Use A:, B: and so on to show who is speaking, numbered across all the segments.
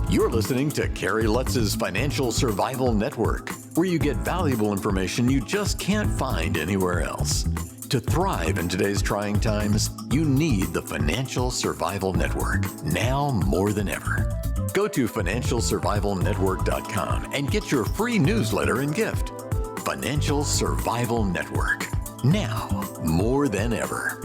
A: You're listening to Kerry Lutz's Financial Survival Network, where you get valuable information you just can't find anywhere else. To thrive in today's trying times, you need the Financial Survival Network, now more than ever. Go to financialsurvivalnetwork.com and get your free newsletter and gift. Financial Survival Network, now more than ever.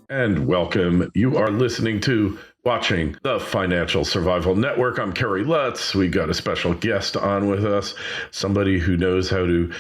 B: And welcome. You are listening to watching the Financial Survival Network. I'm Kerry Lutz. We got a special guest on with us, somebody who knows how to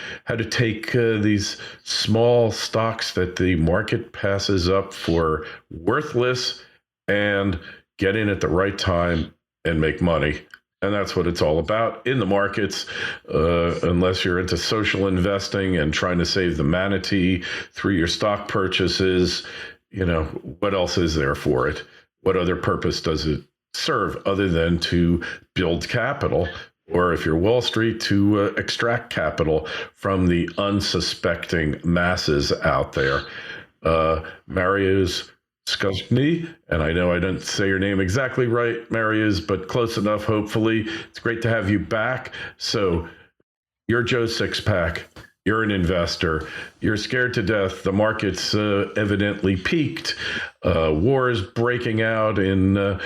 B: take these small stocks that the market passes up for worthless and get in at the right time and make money. And that's what it's all about in the markets, unless you're into social investing and trying to save the manatee through your stock purchases. You know, what else is there for it? What other purpose does it serve other than to build capital? Or if you're Wall Street, to extract capital from the unsuspecting masses out there. Mariusz Skonieczny, and I know I didn't say your name exactly right, Mariusz, but close enough, hopefully. It's great to have you back. So you're Joe Sixpack. You're an investor. You're scared to death. The market's evidently peaked. War is breaking out in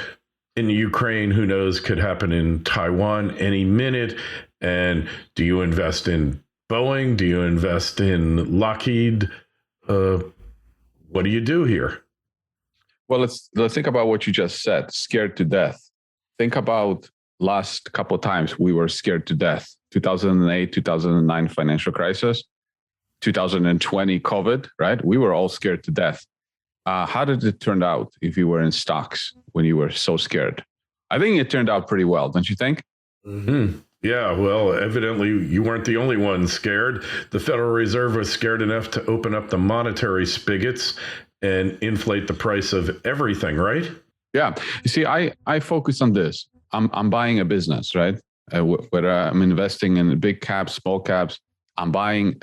B: Ukraine. Who knows? Could happen in Taiwan any minute. And do you invest in Boeing? Do you invest in Lockheed? What do you do here?
C: Well, let's think about what you just said. Scared to death. Think about last couple of times we were scared to death. 2008, 2009 financial crisis, 2020 COVID, right? We were all scared to death. How did it turn out if you were in stocks when you were so scared? I think it turned out pretty well, don't you think?
B: Mm-hmm. Yeah, well, evidently you weren't the only one scared. The Federal Reserve was scared enough to open up the monetary spigots and inflate the price of everything, right?
C: Yeah. You see, I focus on this. I'm buying a business, right? Whether I'm investing in big caps, small caps, I'm buying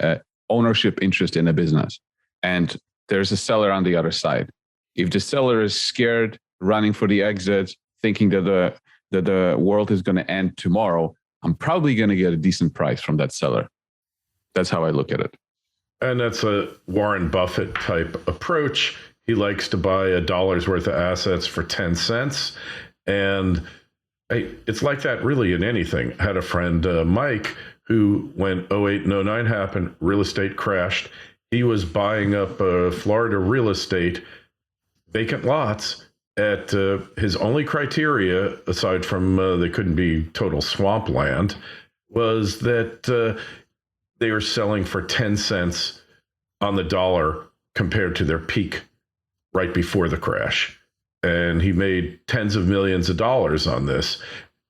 C: ownership interest in a business. And there's a seller on the other side. If the seller is scared, running for the exit, thinking that the world is going to end tomorrow, I'm probably going to get a decent price from that seller. That's how I look at it.
B: And that's a Warren Buffett type approach. He likes to buy $1 worth of assets for 10 cents. And it's like that really in anything. I had a friend, Mike, who when 08 and 09 happened, real estate crashed. He was buying up Florida real estate, vacant lots at his only criteria, aside from they couldn't be total swampland, was that they were selling for 10 cents on the dollar compared to their peak right before the crash. And he made tens of millions of dollars on this.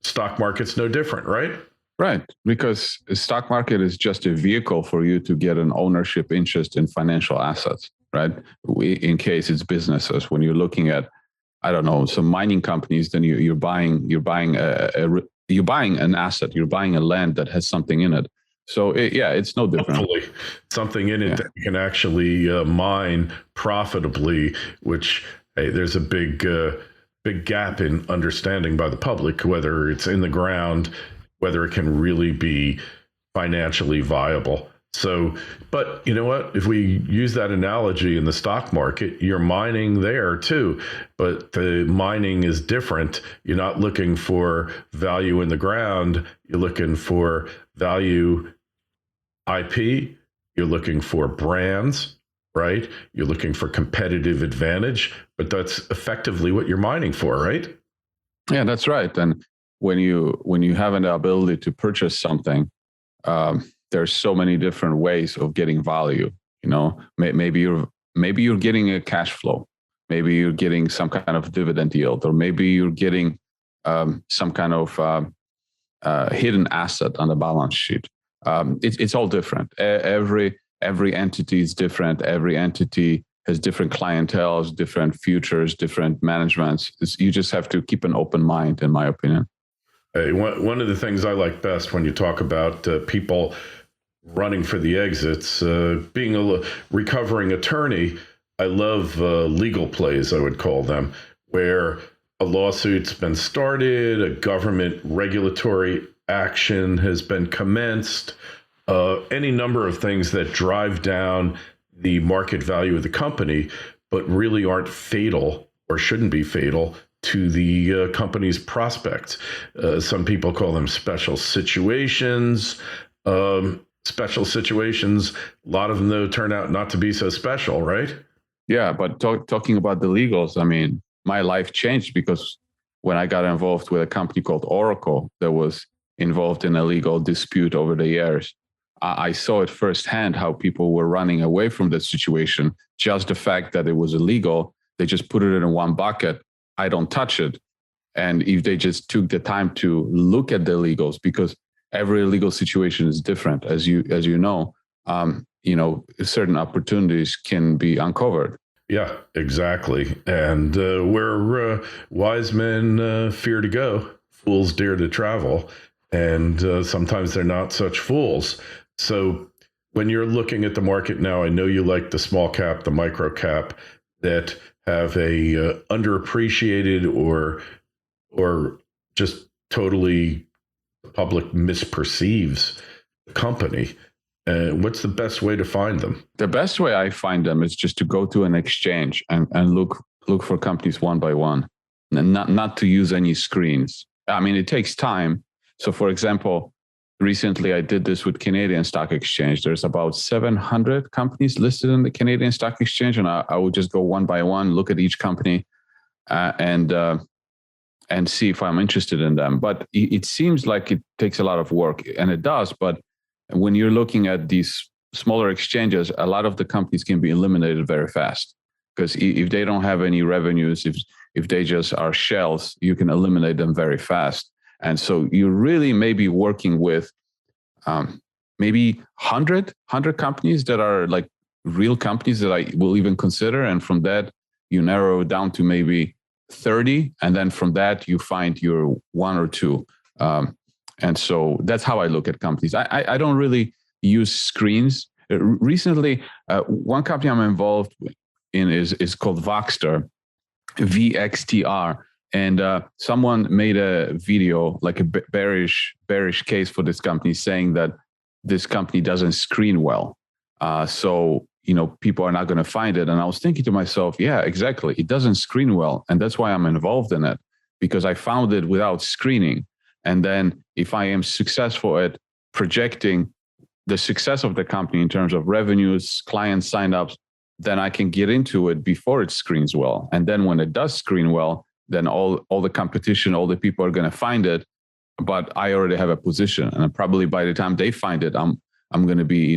B: Stock market's no different, right?
C: Right, because the stock market is just a vehicle for you to get an ownership interest in financial assets, right? In case it's businesses, when you're looking at, I don't know, some mining companies, then you're buying an asset, you're buying a land that has something in it. So it's no different.
B: Hopefully, something in it that you can actually mine profitably, which there's a big gap in understanding by the public, whether it's in the ground, whether it can really be financially viable. So, but you know what? If we use that analogy in the stock market, you're mining there too, but the mining is different. You're not looking for value in the ground. You're looking for value IP. You're looking for brands, right? You're looking for competitive advantage, but that's effectively what you're mining for, right?
C: Yeah, that's right. And when you have an ability to purchase something, there's so many different ways of getting value. You know, maybe you're getting a cash flow, maybe you're getting some kind of dividend yield, or maybe you're getting some kind of hidden asset on the balance sheet. It's all different. Every entity is different. Every entity has different clienteles, different futures, different managements. You just have to keep an open mind, in my opinion.
B: Hey, one of the things I like best when you talk about people running for the exits, being a recovering attorney, I love legal plays, I would call them, where a lawsuit's been started, a government regulatory action has been commenced, any number of things that drive down the market value of the company, but really aren't fatal or shouldn't be fatal to the company's prospects. Some people call them special situations. Special situations, a lot of them, though, turn out not to be so special, right?
C: Yeah, but talking about the legals, I mean, my life changed because when I got involved with a company called Oracle that was involved in a legal dispute over the years, I saw it firsthand how people were running away from that situation. Just the fact that it was illegal, they just put it in one bucket. I don't touch it. And if they just took the time to look at the legals, because every legal situation is different, as you know, certain opportunities can be uncovered.
B: Yeah, exactly. And where wise men fear to go, fools dare to travel. And sometimes they're not such fools. So when you're looking at the market now, I know you like the small cap, the micro cap that have a underappreciated or just totally the public misperceives the company. What's the best way to find them?
C: The best way I find them is just to go to an exchange and look for companies one by one, and not to use any screens. I mean, it takes time. So, for example, recently I did this with Canadian Stock Exchange. There's about 700 companies listed in the Canadian Stock Exchange, and I would just go one by one, look at each company, and see if I'm interested in them. But it seems like it takes a lot of work, and it does. But when you're looking at these smaller exchanges, a lot of the companies can be eliminated very fast, because if they don't have any revenues, if they just are shells, you can eliminate them very fast. And so you really may be working with maybe 100 companies that are like real companies that I will even consider. And from that, you narrow it down to maybe 30. And then from that, you find your one or two. And so that's how I look at companies. I don't really use screens. Recently, one company I'm involved in is called Voxter, VXTR. And someone made a video, like a bearish case for this company, saying that this company doesn't screen well. So, people are not going to find it. And I was thinking to myself, yeah, exactly. It doesn't screen well. And that's why I'm involved in it, because I found it without screening. And then if I am successful at projecting the success of the company in terms of revenues, client signups, then I can get into it before it screens well. And then when it does screen well, then all the competition, all the people are going to find it, but I already have a position. And probably by the time they find it, I'm going to be,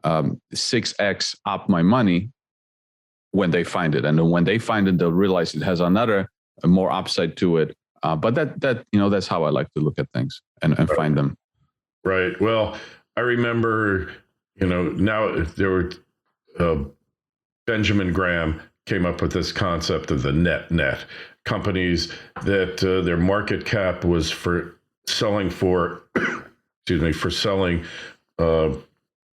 C: 6x up my money when they find it. And then when they find it, they'll realize it has a more upside to it. But that's how I like to look at things and find them.
B: Right. Well, I remember, now there were Benjamin Graham came up with this concept of the net companies that their market cap was for selling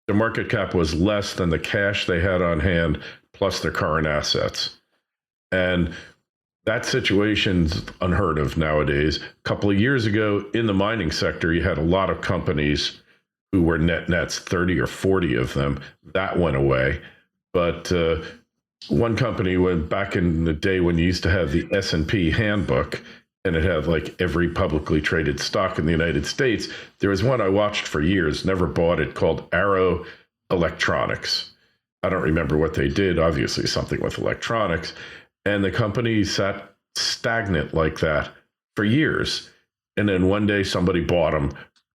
B: their market cap was less than the cash they had on hand plus their current assets. And that situation's unheard of nowadays. A couple of years ago in the mining sector, you had a lot of companies who were nets, 30 or 40 of them. That went away. But one company went back in the day when you used to have the S&P handbook, and it had like every publicly traded stock in the United States. There was one I watched for years, never bought it, called Arrow Electronics. I don't remember what they did, obviously something with electronics. And the company sat stagnant like that for years. And then one day somebody bought them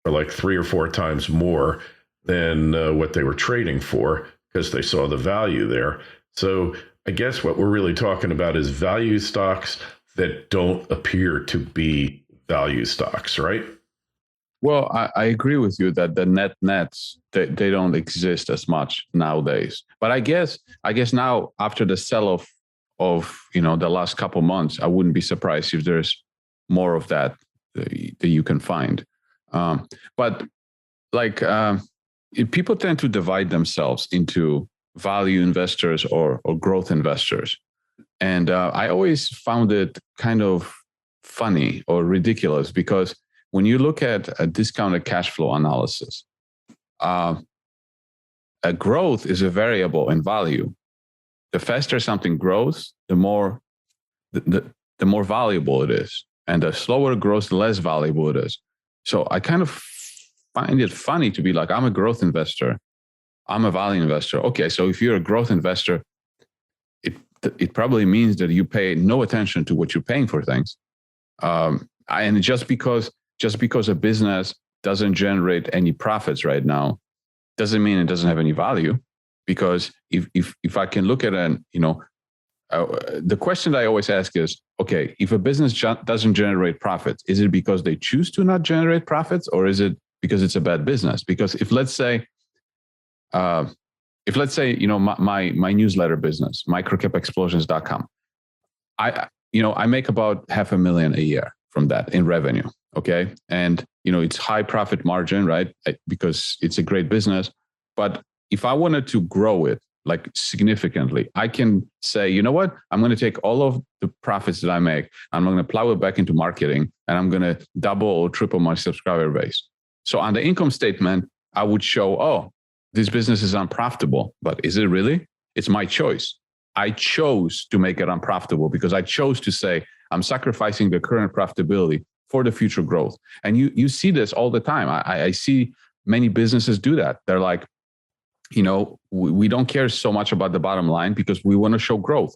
B: for like 3 or 4 times more than what they were trading for, because they saw the value there. So I guess what we're really talking about is value stocks that don't appear to be value stocks, right?
C: Well, I agree with you that the nets, they don't exist as much nowadays. But I guess now after the sell-off of the last couple months, I wouldn't be surprised if there's more of that you can find. But people tend to divide themselves into value investors or growth investors. And I always found it kind of funny or ridiculous, because when you look at a discounted cash flow analysis, a growth is a variable in value. The faster something grows, the more valuable it is, and the slower it grows, the less valuable it is. So I kind of find it funny to be like, I'm a growth investor, I'm a value investor. Okay, so if you're a growth investor, it probably means that you pay no attention to what you're paying for things. And just because a business doesn't generate any profits right now, doesn't mean it doesn't have any value. Because if I can look at the question that I always ask is, okay, if a business doesn't generate profits, is it because they choose to not generate profits, or is it because it's a bad business? Because if let's say, my newsletter business, microcapexplosions.com, I make about $500,000 a year from that in revenue. Okay. And, it's high profit margin, right? Because it's a great business. But if I wanted to grow it like significantly, I can say, you know what? I'm going to take all of the profits that I make, I'm going to plow it back into marketing, and I'm going to double or triple my subscriber base. So on the income statement, I would show, this business is unprofitable, but is it really? It's my choice. I chose to make it unprofitable because I chose to say I'm sacrificing the current profitability for the future growth. And you see this all the time. I see many businesses do that. They're like, we don't care so much about the bottom line because we want to show growth,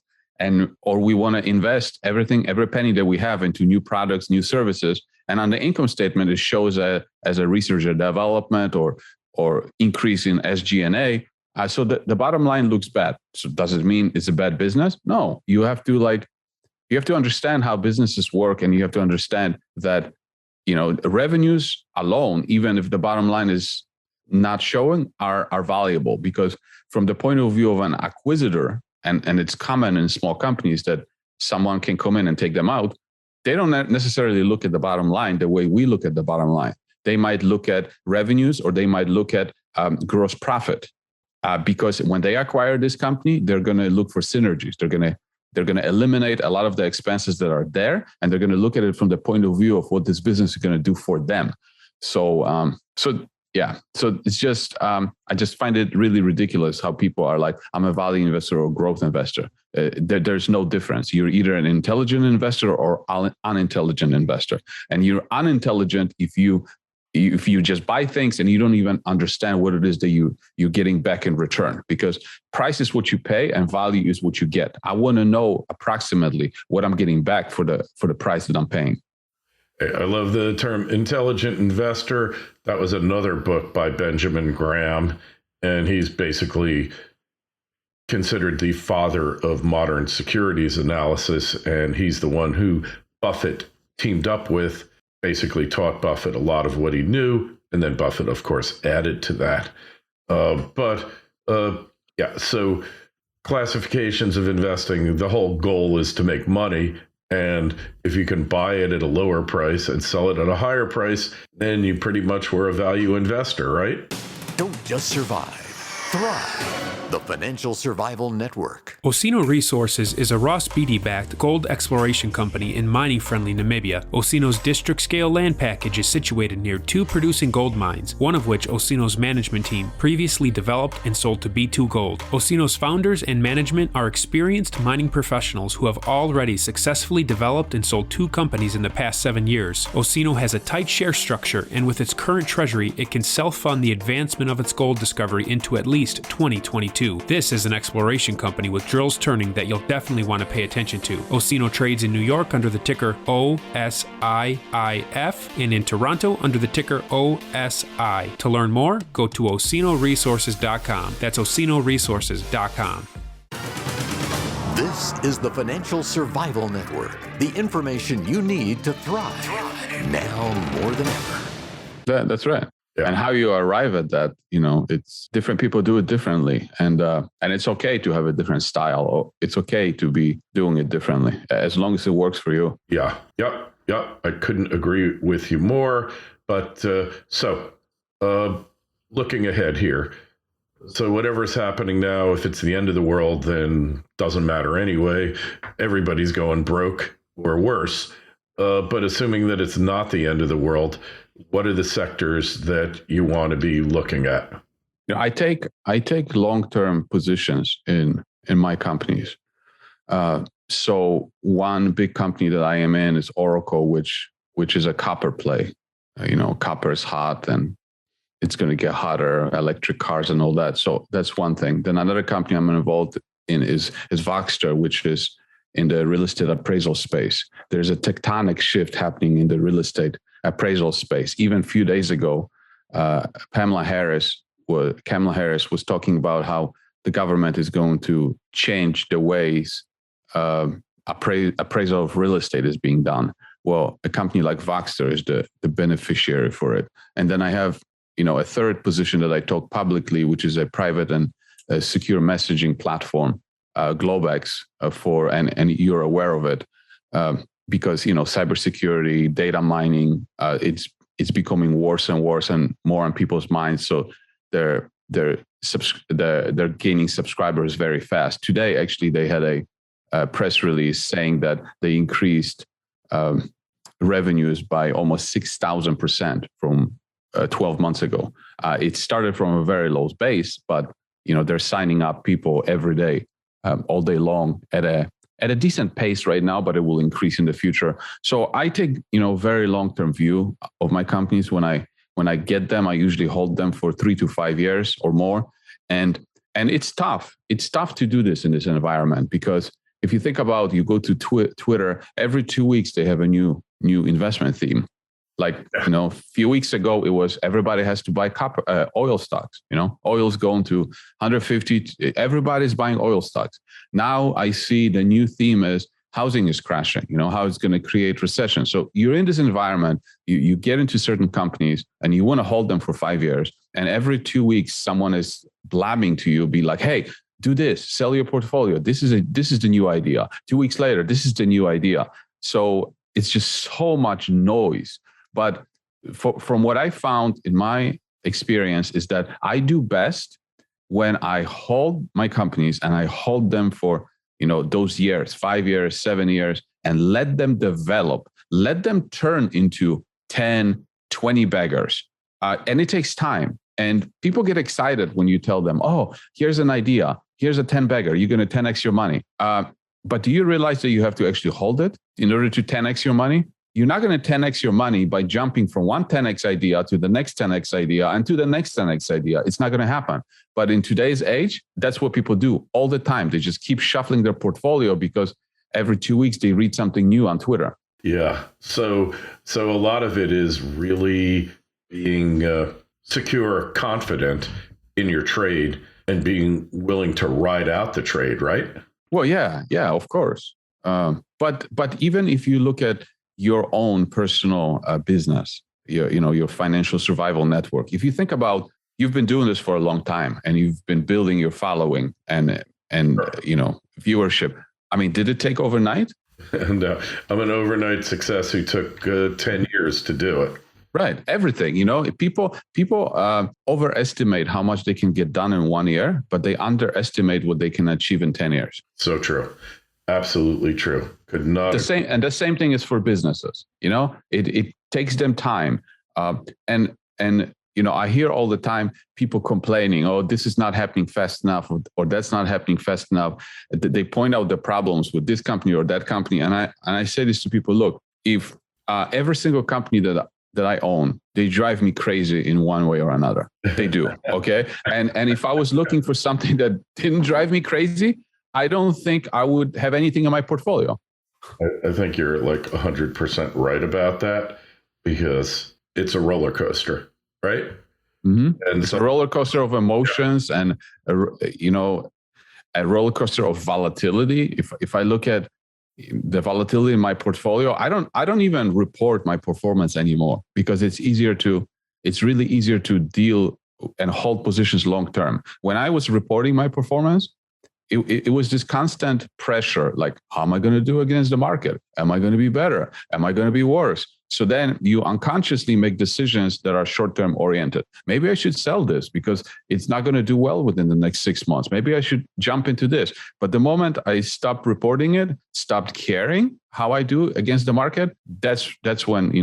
C: or we want to invest every penny that we have into new products, new services. And on the income statement, it shows as a research and development or increase in SG&A. So the bottom line looks bad. So does it mean it's a bad business? No, you have to understand how businesses work, and you have to understand that, revenues alone, even if the bottom line is not showing, are valuable, because from the point of view of an acquisitor, and it's common in small companies that someone can come in and take them out, they don't necessarily look at the bottom line the way we look at the bottom line. They might look at revenues, or they might look at gross profit, because when they acquire this company, they're going to look for synergies. They're going to eliminate a lot of the expenses that are there, and they're going to look at it from the point of view of what this business is going to do for them. So it's just, I just find it really ridiculous how people are like, I'm a value investor or growth investor. There's no difference. You're either an intelligent investor or unintelligent investor. And you're unintelligent if you just buy things and you don't even understand what it is that you're getting back in return, because price is what you pay and value is what you get. I want to know approximately what I'm getting back for the price that I'm paying.
B: I love the term intelligent investor. That was another book by Benjamin Graham, and he's basically considered the father of modern securities analysis, and he's the one who Buffett teamed up with, basically taught Buffett a lot of what he knew, and then Buffett, of course, added to that. So classifications of investing, the whole goal is to make money. And if you can buy it at a lower price and sell it at a higher price, then you pretty much were a value investor, right?
A: Don't just survive, thrive. The Financial Survival Network.
D: Osino Resources is a Ross Beatty-backed gold exploration company in mining-friendly Namibia. Osino's district-scale land package is situated near 2 producing gold mines, one of which Osino's management team previously developed and sold to B2 Gold. Osino's founders and management are experienced mining professionals who have already successfully developed and sold 2 companies in the past 7 years. Osino has a tight share structure, and with its current treasury, it can self-fund the advancement of its gold discovery into at least 2022. This is an exploration company with drills turning that you'll definitely want to pay attention to. Osino trades in New York under the ticker OSIIF and in Toronto under the ticker OSI. To learn more, go to osinoresources.com. That's osinoresources.com.
A: This is the Financial Survival Network. The information you need to thrive now more than ever.
C: That's right.
B: Yeah.
C: And how you arrive at that, it's different people do it differently. And it's okay to have a different style. Or it's okay to be doing it differently as long as it works for you.
B: Yeah. Yep. I couldn't agree with you more. But looking ahead here. So whatever's happening now, if it's the end of the world, then doesn't matter anyway. Everybody's going broke or worse. But assuming that it's not the end of the world, what are the sectors that you want to be looking at?
C: I take long-term positions in my companies. So one big company that I am in is Oracle, which is a copper play. Copper is hot and it's going to get hotter, electric cars and all that. So that's one thing. Then another company I'm involved in is Voxter, which is in the real estate appraisal space. There's a tectonic shift happening in the real estate appraisal space. Even a few days ago, Kamala Harris was talking about how the government is going to change the ways appraisal of real estate is being done. Well, a company like Voxter is the beneficiary for it. And then I have, a third position that I talk publicly, which is a private and a secure messaging platform, Globex, and you're aware of it because cybersecurity, data mining, it's becoming worse and worse and more on people's minds. So they're gaining subscribers very fast. Today, actually, they had a press release saying that they increased revenues by almost 6,000% from 12 months ago. It started from a very low base, but they're signing up people every day, all day long at a decent pace right now, but it will increase in the future. So I take very long-term view of my companies. When I get them, I usually hold them for 3 to 5 years or more, and it's tough. It's tough to do this in this environment because if you think about, you go to Twitter every 2 weeks, they have a new investment theme. Like, a few weeks ago, it was everybody has to buy oil stocks. Oil's going to 150. Everybody's buying oil stocks. Now I see the new theme is housing is crashing, how it's going to create recession. So you're in this environment, you get into certain companies and you want to hold them for 5 years. And every 2 weeks, someone is blabbing to you, be like, hey, do this, sell your portfolio. This is the new idea. 2 weeks later, this is the new idea. So it's just so much noise. But from what I found in my experience is that I do best when I hold my companies and I hold them for, those years, 5 years, 7 years, and let them develop, let them turn into 10, 20 baggers. And it takes time. And people get excited when you tell them, oh, here's an idea. Here's a 10 bagger. You're going to 10x your money. But do you realize that you have to actually hold it in order to 10x your money? You're not going to 10x your money by jumping from one 10x idea to the next 10x idea and to the next 10x idea. It's not going to happen. But in today's age, that's what people do all the time. They just keep shuffling their portfolio because every 2 weeks they read something new on Twitter.
B: Yeah. So a lot of it is really being secure, confident in your trade and being willing to ride out the trade, right?
C: Well, yeah, of course. But even if you look at your own personal business, your financial survival network. If you think about, you've been doing this for a long time and you've been building your following and viewership. I mean, did it take overnight?
B: And I'm an overnight success who took 10 years to do it.
C: Right. Everything, people overestimate how much they can get done in 1 year, but they underestimate what they can achieve in 10 years.
B: So true. Absolutely true. Could not.
C: The same thing is for businesses. It takes them time. And I hear all the time people complaining, oh, this is not happening fast enough, or that's not happening fast enough. They point out the problems with this company or that company. And I say this to people, look, if every single company that I own, they drive me crazy in one way or another. They do. Okay. And if I was looking for something that didn't drive me crazy, I don't think I would have anything in my portfolio.
B: I think you're like 100% right about that because it's a roller coaster, right?
C: Mm-hmm. And it's a roller coaster of emotions and, a roller coaster of volatility. If I look at the volatility in my portfolio, I don't even report my performance anymore because it's really easier to deal and hold positions long term. When I was reporting my performance, it was this constant pressure, like, how am I going to do against the market? Am I going to be better? Am I going to be worse? So then you unconsciously make decisions that are short-term oriented. Maybe I should sell this because it's not going to do well within the next 6 months. Maybe I should jump into this. But the moment I stopped reporting it, stopped caring how I do against the market, that's when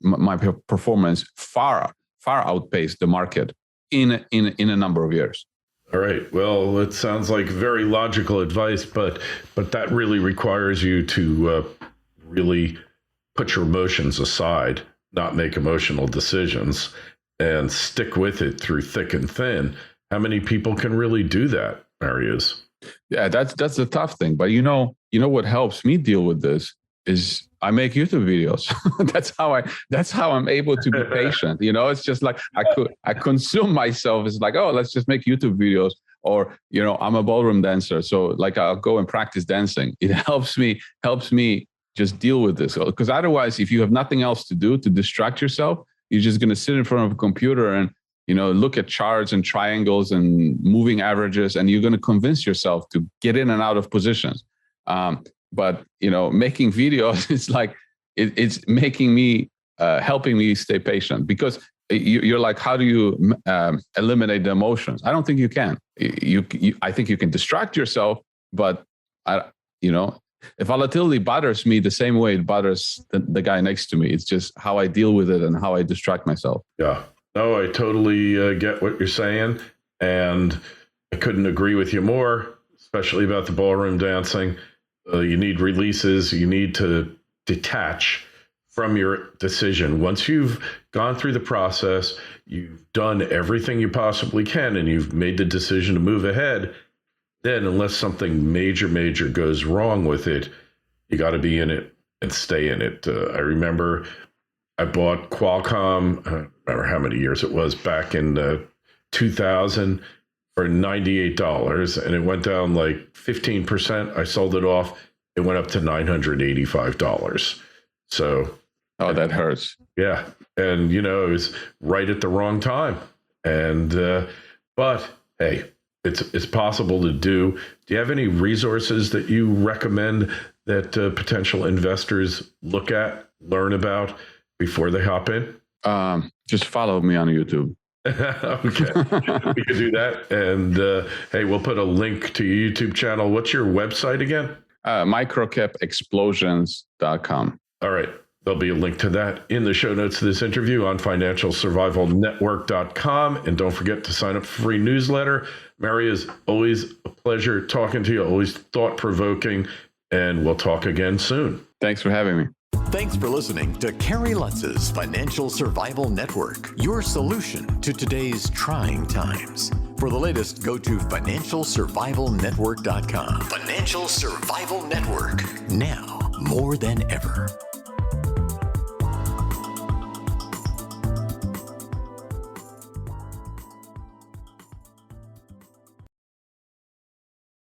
C: my performance far outpaced the market in a number of years.
B: All right. Well, it sounds like very logical advice, but that really requires you to really put your emotions aside, not make emotional decisions, and stick with it through thick and thin. How many people can really do that, Mariusz?
C: Yeah, that's the tough thing. But you know what helps me deal with this is I make YouTube videos. that's how I'm able to be patient. It's just like I consume myself. It's like, oh, let's just make YouTube videos. Or, I'm a ballroom dancer. So like I'll go and practice dancing. It helps me just deal with this. Because otherwise, if you have nothing else to do to distract yourself, you're just going to sit in front of a computer and, look at charts and triangles and moving averages, and you're going to convince yourself to get in and out of positions. But, making videos, it's like, it's making me, helping me stay patient, because you're like, how do you eliminate the emotions? I don't think you can. I think you can distract yourself, but if volatility bothers me the same way it bothers the guy next to me, it's just how I deal with it and how I distract myself.
B: Yeah. No, I totally get what you're saying. And I couldn't agree with you more, especially about the ballroom dancing. You need releases. You need to detach from your decision. Once you've gone through the process, you've done everything you possibly can, and you've made the decision to move ahead, then unless something major goes wrong with it, you got to be in it and stay in it. I remember I bought Qualcomm, I don't remember how many years it was, back in 2000 for $98, and it went down like 15%. I sold it off. It went up to $985. So,
C: oh, that hurts.
B: Yeah. And, it was right at the wrong time. And, but hey, it's possible to do. Do you have any resources that you recommend that potential investors look at, learn about before they hop in?
C: Just follow me on YouTube.
B: Okay, we can do that. And hey, we'll put a link to your YouTube channel. What's your website again?
C: Microcapexplosions.com.
B: All right. There'll be a link to that in the show notes of this interview on financialsurvivalnetwork.com. And don't forget to sign up for free newsletter. Mariusz, always a pleasure talking to you, always thought-provoking, and we'll talk again soon.
C: Thanks for having me.
A: Thanks for listening to Kerry Lutz's Financial Survival Network, your solution to today's trying times. For the latest, go to financialsurvivalnetwork.com. Financial Survival Network, now more than ever.